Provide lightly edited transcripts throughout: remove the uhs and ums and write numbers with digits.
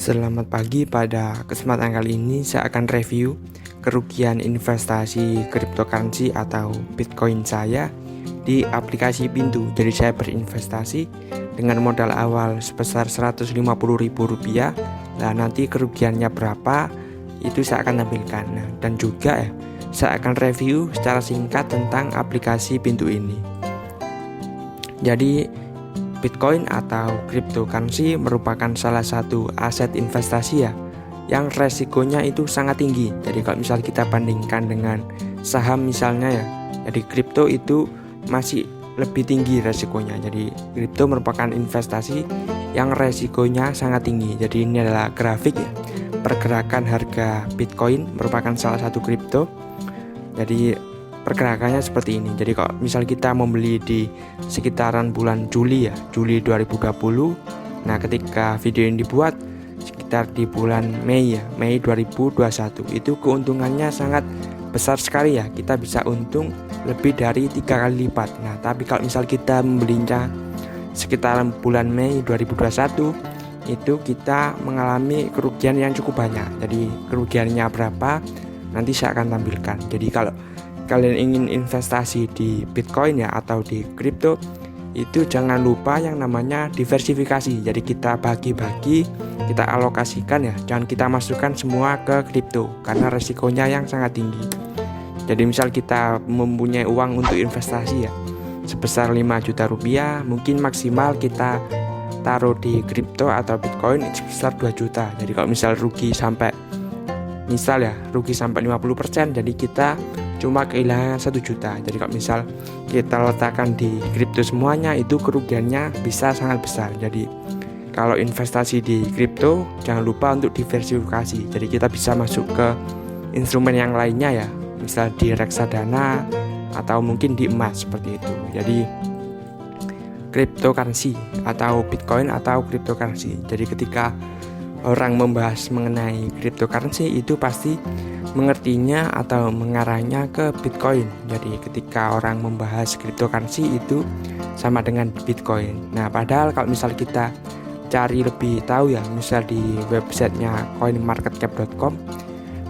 Selamat pagi, pada kesempatan kali ini saya akan review kerugian investasi cryptocurrency atau Bitcoin saya di aplikasi Pintu. Jadi saya berinvestasi dengan modal awal sebesar Rp150.000. Nah, nanti kerugiannya berapa itu saya akan tampilkan. Nah, dan juga saya akan review secara singkat tentang aplikasi Pintu ini. Jadi Bitcoin atau cryptocurrency merupakan salah satu aset investasi yang resikonya itu sangat tinggi. Jadi kalau misal kita bandingkan dengan saham misalnya jadi kripto itu masih lebih tinggi resikonya. Jadi kripto merupakan investasi yang resikonya sangat tinggi. Jadi ini adalah grafik pergerakan harga Bitcoin, merupakan salah satu kripto. Jadi pergerakannya seperti ini. Jadi kalau misal kita membeli di sekitaran bulan Juli Juli 2020. Nah, ketika video ini dibuat sekitar di bulan Mei Mei 2021, itu keuntungannya sangat besar sekali kita bisa untung lebih dari 3 kali lipat. Nah, tapi kalau misal kita membelinya sekitaran bulan Mei 2021, itu kita mengalami kerugian yang cukup banyak. Jadi kerugiannya berapa nanti saya akan tampilkan. Jadi kalau kalian ingin investasi di Bitcoin atau di kripto, itu jangan lupa yang namanya diversifikasi. Jadi kita bagi-bagi, kita alokasikan jangan kita masukkan semua ke kripto karena resikonya yang sangat tinggi. Jadi misal kita mempunyai uang untuk investasi sebesar Rp5 juta, mungkin maksimal kita taruh di kripto atau Bitcoin sebesar 2 juta. Jadi kalau misal rugi sampai 50%, jadi kita cuma kehilangan 1 juta. Jadi kalau misal kita letakkan di kripto semuanya, itu kerugiannya bisa sangat besar. Jadi kalau investasi di kripto jangan lupa untuk diversifikasi. Jadi kita bisa masuk ke instrumen yang lainnya misal di reksadana atau mungkin di emas seperti itu. Jadi cryptocurrency atau Bitcoin atau cryptocurrency. Jadi ketika orang membahas mengenai cryptocurrency itu pasti mengertinya atau mengarahnya ke Bitcoin. Jadi ketika orang membahas cryptocurrency itu sama dengan Bitcoin. Nah, padahal kalau misal kita cari lebih tahu misal di websitenya coinmarketcap.com,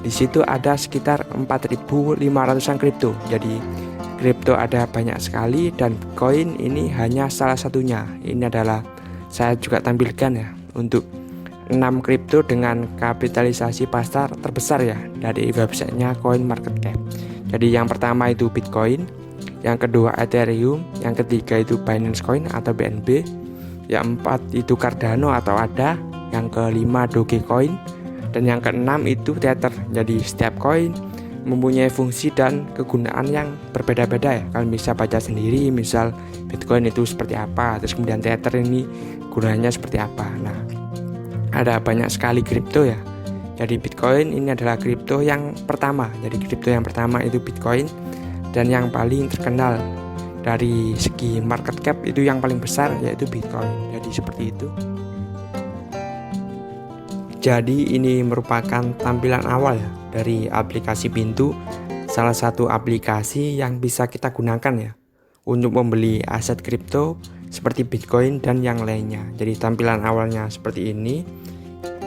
di situ ada sekitar 4.500-an kripto. Jadi kripto ada banyak sekali dan Bitcoin ini hanya salah satunya. Ini adalah saya juga tampilkan untuk 6 kripto dengan kapitalisasi pasar terbesar dari websitenya CoinMarketCap. Jadi yang pertama itu Bitcoin, yang kedua Ethereum, yang ketiga itu Binance Coin atau BNB, yang keempat itu Cardano atau ADA, yang kelima Dogecoin, dan yang keenam itu Tether. Jadi setiap koin mempunyai fungsi dan kegunaan yang berbeda-beda Kalian bisa baca sendiri, misal Bitcoin itu seperti apa, terus kemudian Tether ini gunanya seperti apa. Nah, ada banyak sekali kripto Jadi Bitcoin ini adalah kripto yang pertama. Jadi kripto yang pertama itu Bitcoin, dan yang paling terkenal dari segi market cap itu yang paling besar yaitu Bitcoin. Jadi seperti itu. Jadi ini merupakan tampilan awal dari aplikasi Pintu, salah satu aplikasi yang bisa kita gunakan untuk membeli aset kripto seperti Bitcoin dan yang lainnya. Jadi tampilan awalnya seperti ini.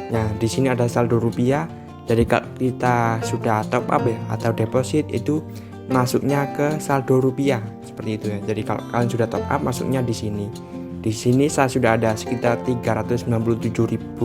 Nah, di sini ada saldo rupiah. Jadi kalau kita sudah top up atau deposit, itu masuknya ke saldo rupiah seperti itu Jadi kalau kalian sudah top up, masuknya di sini. Di sini saya sudah ada sekitar Rp397.000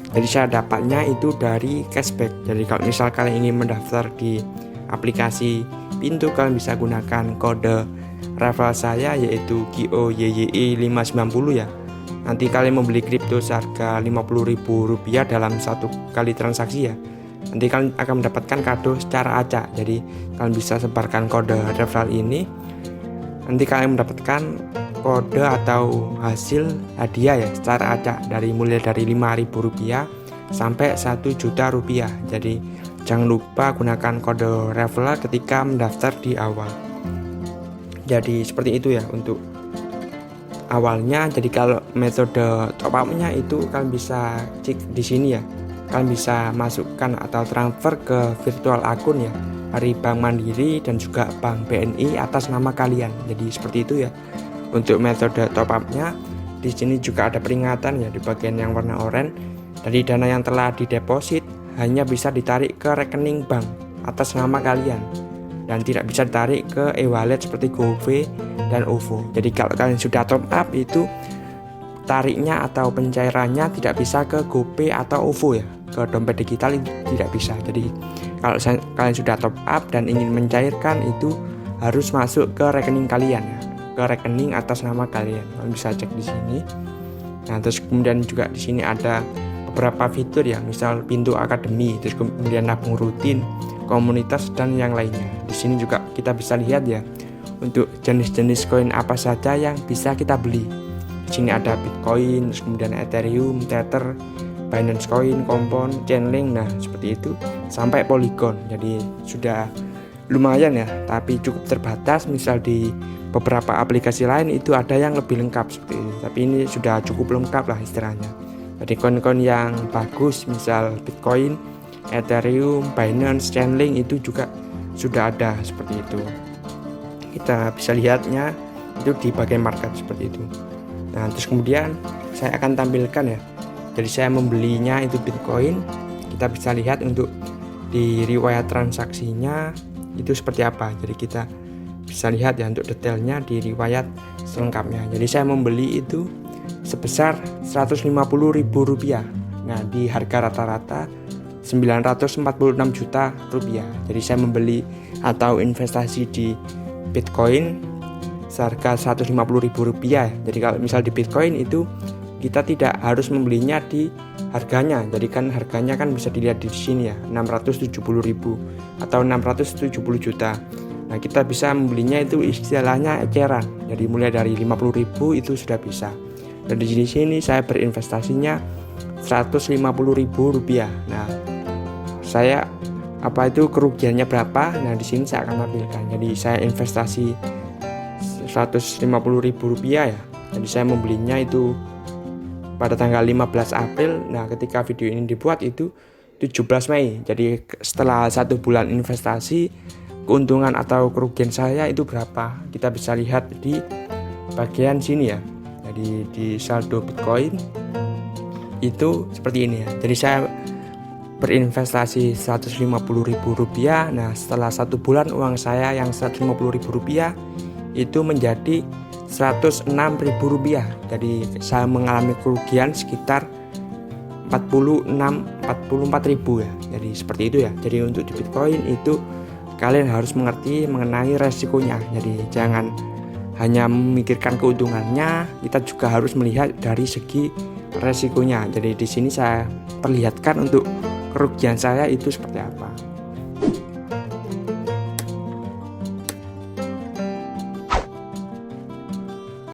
Jadi saya dapatnya itu dari cashback. Jadi kalau misal kalian ingin mendaftar di aplikasi Pintu, kalian bisa gunakan kode referral saya yaitu GOYYE590 Nanti kalian membeli kripto seharga Rp50.000 dalam satu kali transaksi nanti kalian akan mendapatkan kado secara acak. Jadi kalian bisa sebarkan kode referral ini, nanti kalian mendapatkan kode atau hasil hadiah secara acak mulai dari Rp5.000 sampai Rp1 juta. Jadi jangan lupa gunakan kode referral ketika mendaftar di awal. Jadi seperti itu untuk awalnya. Jadi kalau metode top up-nya itu kalian bisa cek di sini Kalian bisa masukkan atau transfer ke virtual akun dari Bank Mandiri dan juga Bank BNI atas nama kalian. Jadi seperti itu Untuk metode top up-nya di sini juga ada peringatan di bagian yang warna oranye. Dari dana yang telah dideposit hanya bisa ditarik ke rekening bank atas nama kalian dan tidak bisa ditarik ke e-wallet seperti GoPay dan OVO. Jadi kalau kalian sudah top up itu tariknya atau pencairannya tidak bisa ke GoPay atau OVO ya, ke dompet digital itu tidak bisa. Jadi kalau kalian sudah top up dan ingin mencairkan itu harus masuk ke rekening kalian ya, ke rekening atas nama kalian. Kalian bisa cek di sini. Nah, terus kemudian juga di sini ada beberapa fitur ya, misal pintu akademi, terus kemudian nabung rutin, komunitas dan yang lainnya. Di sini juga kita bisa lihat ya untuk jenis-jenis koin apa saja yang bisa kita beli. Di sini ada Bitcoin, terus kemudian Ethereum, Tether, Binance Coin, Compound, Chainlink, nah seperti itu sampai Polygon. Jadi sudah lumayan ya, tapi cukup terbatas. Misal di beberapa aplikasi lain itu ada yang lebih lengkap seperti ini, tapi ini sudah cukup lengkap lah istilahnya. Jadi koin-koin yang bagus misal Bitcoin, Ethereum, Binance, Chainlink itu juga sudah ada seperti itu. Kita bisa lihatnya itu di bagian market seperti itu. Nah, terus kemudian saya akan tampilkan ya. Jadi saya membelinya itu Bitcoin. Kita bisa lihat untuk di riwayat transaksinya itu seperti apa. Jadi kita bisa lihat ya untuk detailnya di riwayat selengkapnya. Jadi saya membeli itu sebesar Rp150.000. Nah, di harga rata-rata Rp946 juta. Jadi saya membeli atau investasi di Bitcoin seharga Rp150.000. Jadi kalau misal di Bitcoin itu kita tidak harus membelinya di harganya. Jadi kan harganya kan bisa dilihat di sini ya, 670.000 atau 670 juta. Nah, kita bisa membelinya itu istilahnya eceran. Jadi mulai dari 50.000 itu sudah bisa. Dan di sini saya berinvestasinya Rp150.000. Nah, saya kerugiannya berapa? Nah, di sini saya akan tampilkan. Jadi saya investasi Rp150.000 ya. Jadi saya membelinya itu pada tanggal 15 April. Nah, ketika video ini dibuat itu 17 Mei. Jadi setelah 1 bulan investasi, keuntungan atau kerugian saya itu berapa? Kita bisa lihat di bagian sini ya. Jadi di saldo Bitcoin itu seperti ini ya. Jadi saya berinvestasi Rp150.000. Nah, setelah 1 bulan uang saya yang Rp150.000 itu menjadi Rp106.000. Jadi saya mengalami kerugian sekitar 44.000 ya. Jadi seperti itu ya. Jadi untuk di Bitcoin itu kalian harus mengerti mengenai resikonya. Jadi jangan hanya memikirkan keuntungannya, kita juga harus melihat dari segi resikonya. Jadi di sini saya perlihatkan untuk kerugian saya itu seperti apa.